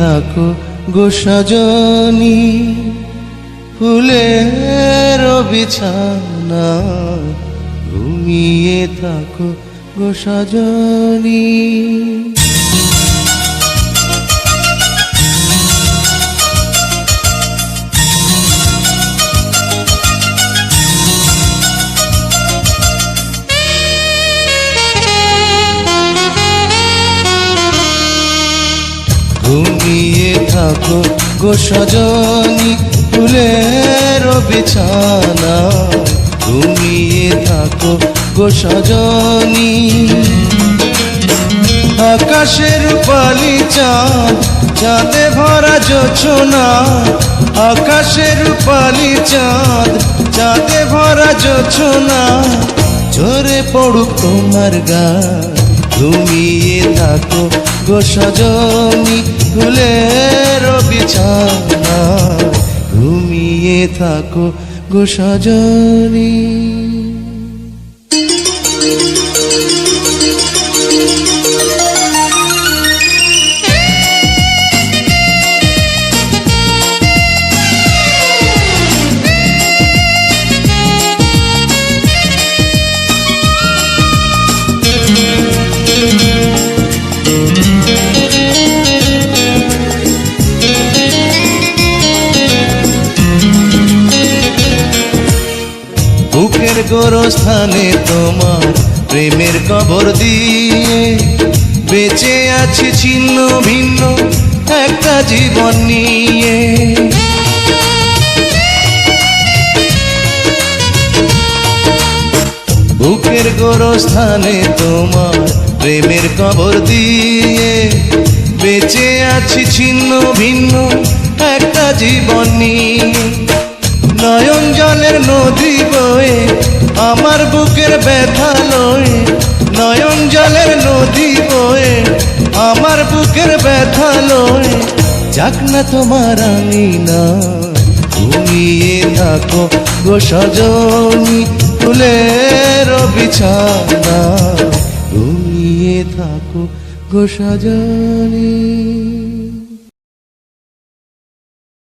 থাকো গো সজনী, ফুলের বিছানা ঘুমিয়ে থাকো গো সজনী। ঘুমিয়ে থাকো গো সজনী, ফুলের বিছানা ঘুমিয়ে থাকো গো সজনী। আকাশের রূপালি চাঁদ, চাঁদে ভরা জোছনা, আকাশের রূপালি চাঁদ, চাঁদে ভরা জোছনা, ঝরে পড়ুক তোমার গান, ঘুমিয়ে থাকো গো সজনী, ফুলের বিছানা ঘুমিয়ে থাকো গো সজনী। বুকের গোরস্থানে তোমার প্রেমের কবর দিয়ে বেঁচে আছি ছিন্ন ভিন্ন একটা জীবন নিয়ে। বুকের গোরস্থানে তোমার প্রেমের কবর দিয়ে বেঁচে আছি ছিন্ন ভিন্ন একটা জীবন নিয়ে। নয়ন জলের নদী বয়ে আমার বুকের ব্যথা লয়ে, নয়ন জলের নদী বয়ে আমার বুকের ব্যথা লয়ে, যাক না তোমার আঙিনা ঘুমিয়ে থাকো গো সজনী, ফুলের বিছানা ঘুমিয়ে থাকো গো সজনী।